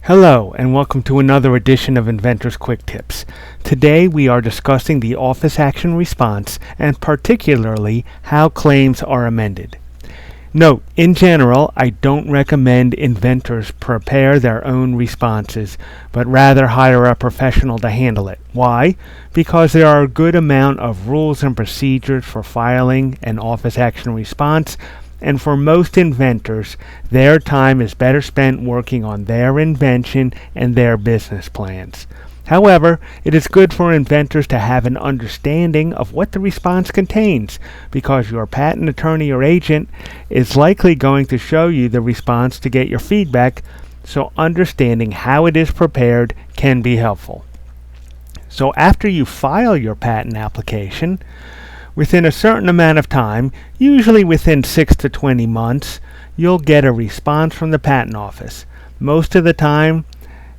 Hello, and welcome to another edition of Inventor's Quick Tips. Today we are discussing the office action response and particularly how claims are amended. Note, in general, I don't recommend inventors prepare their own responses, but rather hire a professional to handle it. Why? Because there are a good amount of rules and procedures for filing an office action response, and for most inventors, their time is better spent working on their invention and their business plans. However, it is good for inventors to have an understanding of what the response contains, because your patent attorney or agent is likely going to show you the response to get your feedback, so understanding how it is prepared can be helpful. So after you file your patent application, within a certain amount of time, usually within 6 to 20 months, you'll get a response from the patent office. Most of the time,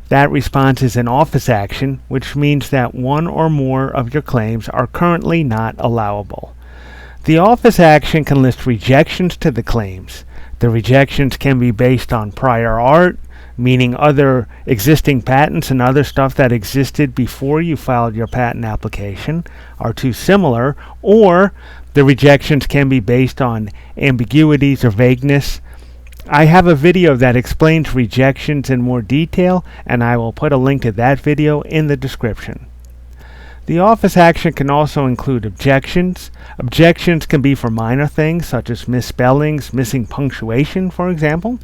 that response is an office action, which means that one or more of your claims are currently not allowable. The office action can list rejections to the claims. The rejections can be based on prior art, meaning other existing patents and other stuff that existed before you filed your patent application are too similar, or the rejections can be based on ambiguities or vagueness. I have a video that explains rejections in more detail, and I will put a link to that video in the description. The office action can also include objections. Objections can be for minor things such as misspellings, missing punctuation, for example.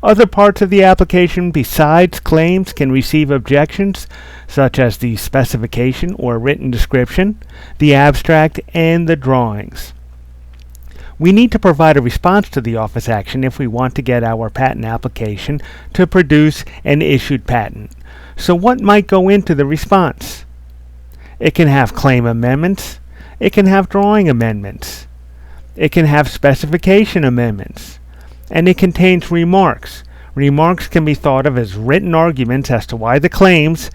Other parts of the application besides claims can receive objections, such as the specification or written description, the abstract, and the drawings. We need to provide a response to the office action if we want to get our patent application to produce an issued patent. So what might go into the response? It can have claim amendments. It can have drawing amendments. It can have specification amendments. And it contains remarks. Remarks can be thought of as written arguments as to why the claims,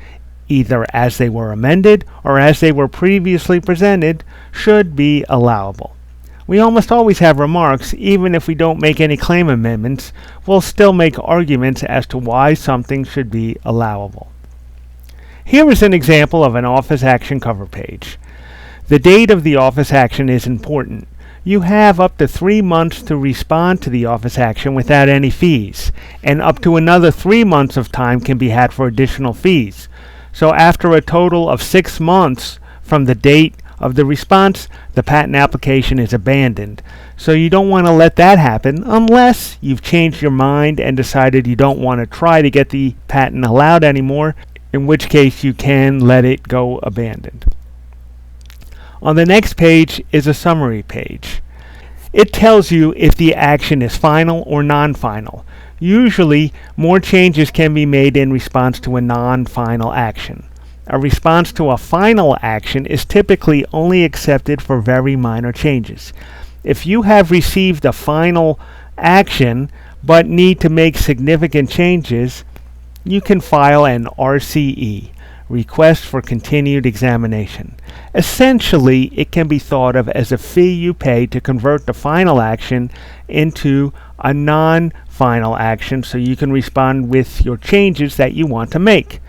either as they were amended or as they were previously presented, should be allowable. We almost always have remarks. Even if we don't make any claim amendments, we'll still make arguments as to why something should be allowable. Here is an example of an office action cover page. The date of the office action is important. You have up to 3 months to respond to the office action without any fees, and up to another 3 months of time can be had for additional fees. So after a total of 6 months from the date of the response, the patent application is abandoned. So you don't want to let that happen unless you've changed your mind and decided you don't want to try to get the patent allowed anymore, in which case you can let it go abandoned. On the next page is a summary page. It tells you if the action is final or non-final. Usually, more changes can be made in response to a non-final action. A response to a final action is typically only accepted for very minor changes. If you have received a final action but need to make significant changes, you can file an RCE, Request for Continued Examination. Essentially, it can be thought of as a fee you pay to convert the final action into a non-final action so you can respond with your changes that you want to make.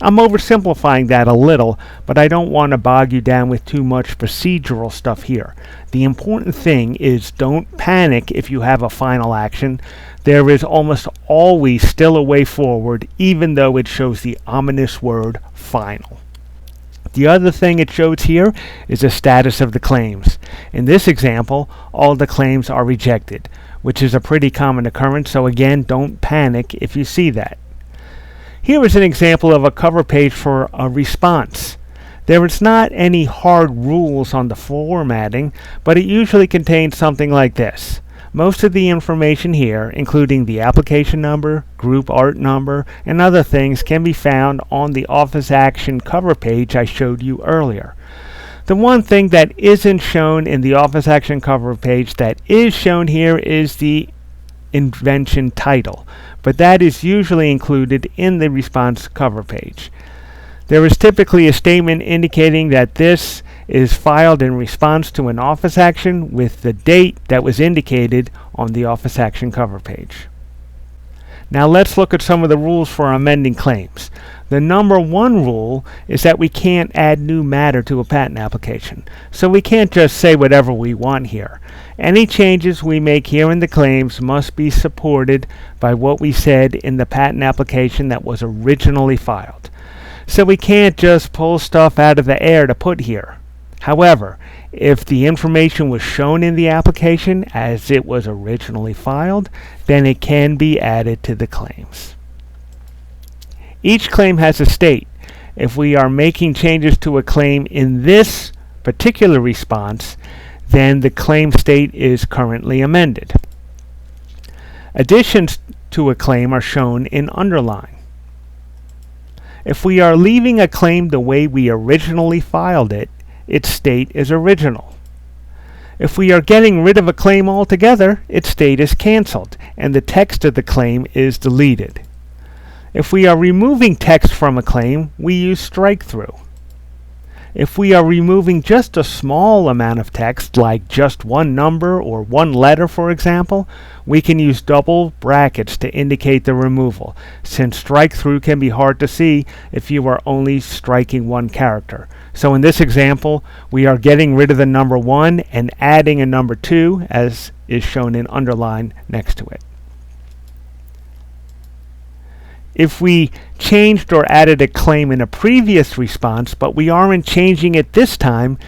I'm oversimplifying that a little, but I don't want to bog you down with too much procedural stuff here. The important thing is don't panic if you have a final action. There is almost always still a way forward, even though it shows the ominous word final. The other thing it shows here is the status of the claims. In this example, all the claims are rejected, which is a pretty common occurrence, so again, don't panic if you see that. Here is an example of a cover page for a response. There is not any hard rules on the formatting, but it usually contains something like this. Most of the information here, including the application number, group art number, and other things, can be found on the office action cover page I showed you earlier. The one thing that isn't shown in the office action cover page that is shown here is the invention title, but that is usually included in the response cover page. There is typically a statement indicating that this is filed in response to an office action with the date that was indicated on the office action cover page. Now let's look at some of the rules for amending claims. The number one rule is that we can't add new matter to a patent application. So we can't just say whatever we want here. Any changes we make here in the claims must be supported by what we said in the patent application that was originally filed. So we can't just pull stuff out of the air to put here. However, if the information was shown in the application as it was originally filed, then it can be added to the claims. Each claim has a state. If we are making changes to a claim in this particular response, then the claim state is currently amended. Additions to a claim are shown in underline. If we are leaving a claim the way we originally filed it, its state is original. If we are getting rid of a claim altogether, its state is canceled, and the text of the claim is deleted. If we are removing text from a claim, we use strike-through. If we are removing just a small amount of text, like just one number or one letter, for example, we can use double brackets to indicate the removal, since strike-through can be hard to see if you are only striking one character. So in this example, we are getting rid of the number 1 and adding a number 2, as is shown in underline next to it. If we changed or added a claim in a previous response, but we aren't changing it this time,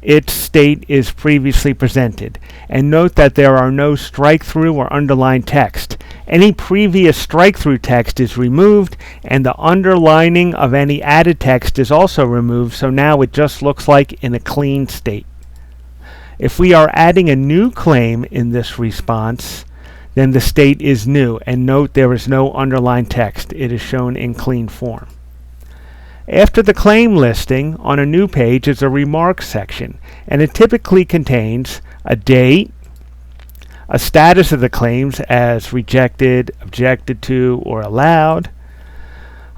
its state is previously presented. And note that there are no strike-through or underlined text. Any previous strike-through text is removed, and the underlining of any added text is also removed, so now it just looks like in a clean state. If we are adding a new claim in this response, then the state is new, and note there is no underlined text. It is shown in clean form. After the claim listing, on a new page is a remarks section, and it typically contains a date, a status of the claims as rejected, objected to, or allowed,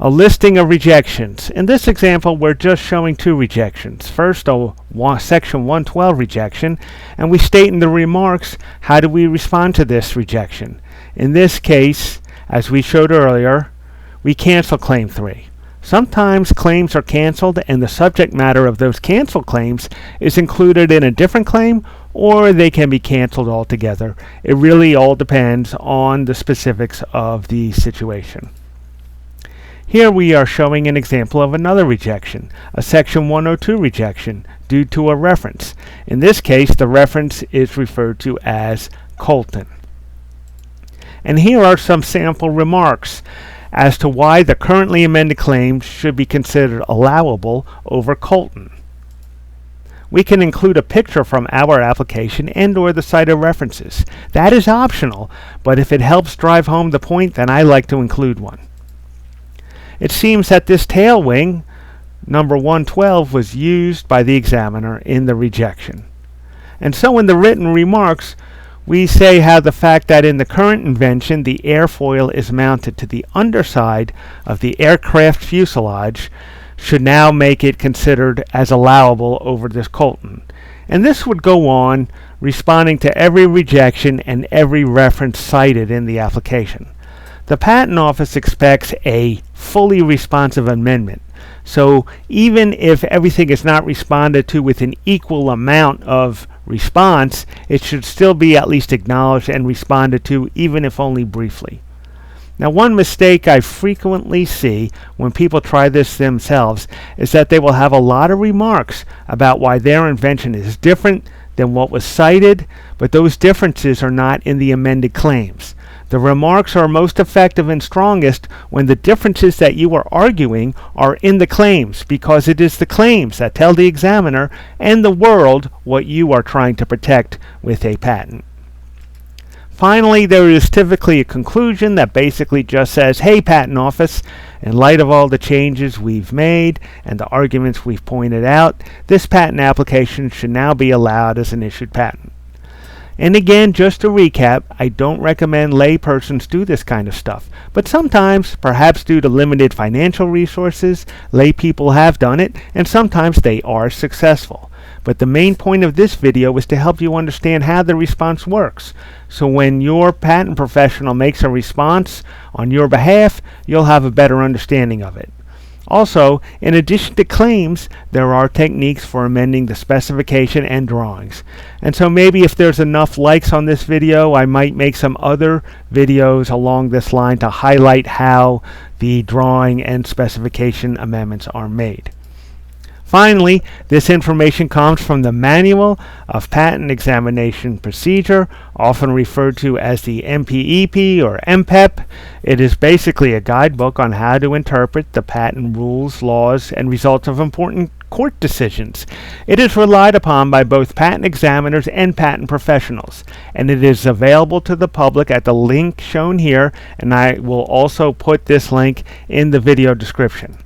a listing of rejections. In this example, we're just showing 2 rejections. First, a Section 112 rejection, and we state in the remarks how do we respond to this rejection. In this case, as we showed earlier, we cancel Claim 3. Sometimes claims are canceled and the subject matter of those canceled claims is included in a different claim, or they can be canceled altogether. It really all depends on the specifics of the situation. Here we are showing an example of another rejection, a Section 102 rejection due to a reference. In this case, the reference is referred to as Colton. And here are some sample remarks as to why the currently amended claims should be considered allowable over Colton. We can include a picture from our application and/or the cited references. That is optional, but if it helps drive home the point, then I like to include one. It seems that this tail wing, number 112, was used by the examiner in the rejection. And so in the written remarks, we say how the fact that in the current invention the airfoil is mounted to the underside of the aircraft fuselage should now make it considered as allowable over this Colton. And this would go on, responding to every rejection and every reference cited in the application. The Patent Office expects a fully responsive amendment. So even if everything is not responded to with an equal amount of response, it should still be at least acknowledged and responded to, even if only briefly. Now, one mistake I frequently see when people try this themselves is that they will have a lot of remarks about why their invention is different than what was cited, but those differences are not in the amended claims. The remarks are most effective and strongest when the differences that you are arguing are in the claims, because it is the claims that tell the examiner and the world what you are trying to protect with a patent. Finally, there is typically a conclusion that basically just says, hey, Patent Office, in light of all the changes we've made and the arguments we've pointed out, this patent application should now be allowed as an issued patent. And again, just to recap, I don't recommend laypersons do this kind of stuff. But sometimes, perhaps due to limited financial resources, lay people have done it, and sometimes they are successful. but the main point of this video is to help you understand how the response works. So when your patent professional makes a response on your behalf, you'll have a better understanding of it. Also, in addition to claims, there are techniques for amending the specification and drawings. And so maybe if there's enough likes on this video, I might make some other videos along this line to highlight how the drawing and specification amendments are made. Finally, this information comes from the Manual of Patent Examination Procedure, often referred to as the MPEP or MPEP. It is basically a guidebook on how to interpret the patent rules, laws, and results of important court decisions. It is relied upon by both patent examiners and patent professionals, and it is available to the public at the link shown here, and I will also put this link in the video description.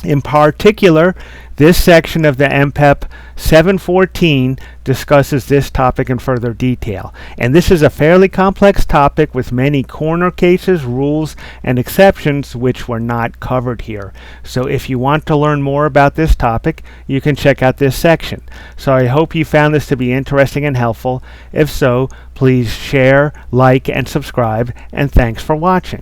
In particular, this section of the MPEP 714 discusses this topic in further detail. And this is a fairly complex topic with many corner cases, rules, and exceptions which were not covered here. So if you want to learn more about this topic, you can check out this section. So I hope you found this to be interesting and helpful. If so, please share, like, and subscribe, and thanks for watching.